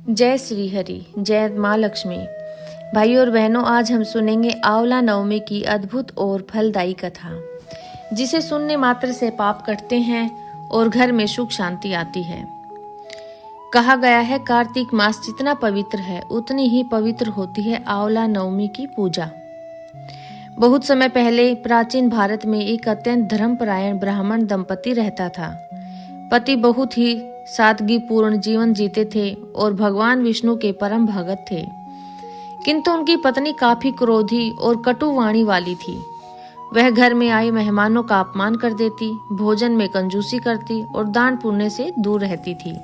जय श्री हरि, जय माँ लक्ष्मी। भाइयों और बहनों, आज हम सुनेंगे आंवला नवमी की अद्भुत और फलदायी कथा, जिसे सुनने मात्र से पाप कटते हैं और घर में सुख शांति आती है। कहा गया है, कार्तिक मास जितना पवित्र है उतनी ही पवित्र होती है आंवला नवमी की पूजा। बहुत समय पहले प्राचीन भारत में एक अत्यंत धर्मपरायण ब्राह्मण दंपति रहता था। पति बहुत ही सादगी पूर्ण जीवन जीते थे और भगवान विष्णु के परम भगत थे, किंतु उनकी पत्नी काफी क्रोधी और कटु वाणी वाली थी। वह घर में आए मेहमानों का अपमान कर देती, भोजन में कंजूसी करती और दान पुण्य से दूर रहती थी।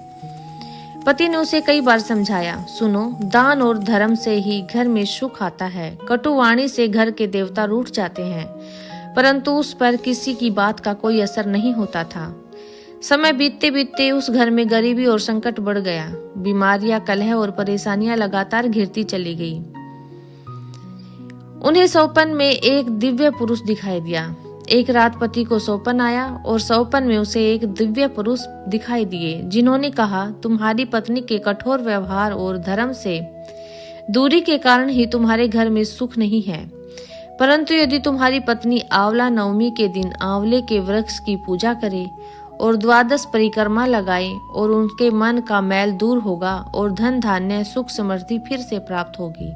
पति ने उसे कई बार समझाया, सुनो, दान और धर्म से ही घर में सुख आता है। कटु वाणी से घर के देवता रूठ जाते हैं, परंतु उस पर किसी की बात का कोई असर नहीं होता था। समय बीतते बीतते उस घर में गरीबी और संकट बढ़ गया। बीमारियां, कलह और परेशानियां लगातार घिरती चली गई। उन्हें सौपन में एक दिव्य पुरुष दिखाई दिया। एक रात पति को सौपन आया और सौपन में उसे एक दिव्य पुरुष दिखाई दिए, जिन्होंने कहा, तुम्हारी पत्नी के कठोर व्यवहार और धर्म से दूरी के कारण ही तुम्हारे घर में सुख नहीं है। परंतु यदि तुम्हारी पत्नी आंवला नवमी के दिन आंवले के वृक्ष की पूजा करे और 12 परिक्रमा लगाए और उनके मन का मैल दूर होगा और धन धान्य सुख समृद्धि फिर से प्राप्त होगी।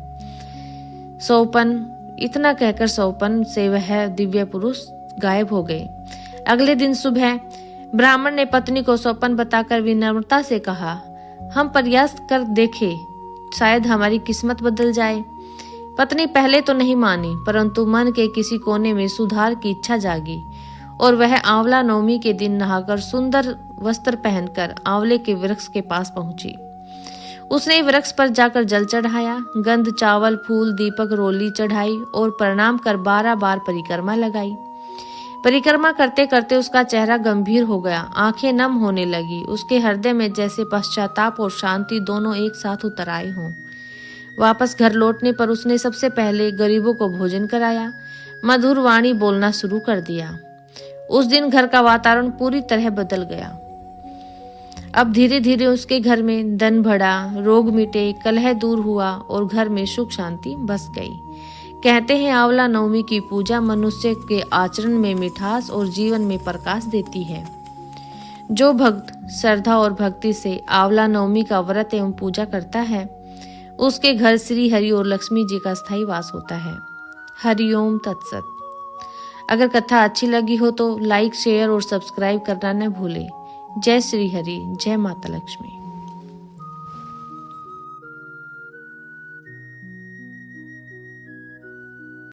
इतना कहकर सौपन से वह दिव्य पुरुष गायब हो गए। अगले दिन सुबह ब्राह्मण ने पत्नी को सौपन बताकर विनम्रता से कहा, हम प्रयास कर देखें, शायद हमारी किस्मत बदल जाए। पत्नी पहले तो नहीं मानी, परंतु मन के किसी कोने में सुधार की इच्छा जागी और वह आंवला नवमी के दिन नहाकर सुंदर वस्त्र पहनकर आंवले के वृक्ष के पास पहुंची। उसने वृक्ष पर जाकर जल चढ़ाया, गंध, चावल, फूल, दीपक, रोली चढ़ाई और प्रणाम कर 12 बार परिक्रमा लगाई। परिक्रमा करते करते उसका चेहरा गंभीर हो गया, आंखें नम होने लगी। उसके हृदय में जैसे पश्चाताप और शांति दोनों एक साथ उतर आए हों। वापस घर लौटने पर उसने सबसे पहले गरीबों को भोजन कराया, मधुर वाणी बोलना शुरू कर दिया। उस दिन घर का वातावरण पूरी तरह बदल गया। अब धीरे धीरे उसके घर में धन बढ़ा, रोग मिटे, कलह दूर हुआ और घर में सुख शांति बस गई। कहते हैं, आंवला नवमी की पूजा मनुष्य के आचरण में मिठास और जीवन में प्रकाश देती है। जो भक्त श्रद्धा और भक्ति से आंवला नवमी का व्रत एवं पूजा करता है, उसके घर श्री हरि और लक्ष्मी जी का स्थायी वास होता है। हरिओम तत्सत। अगर कथा अच्छी लगी हो तो लाइक, शेयर और सब्सक्राइब करना न भूलें। जय श्री हरि, जय माता लक्ष्मी।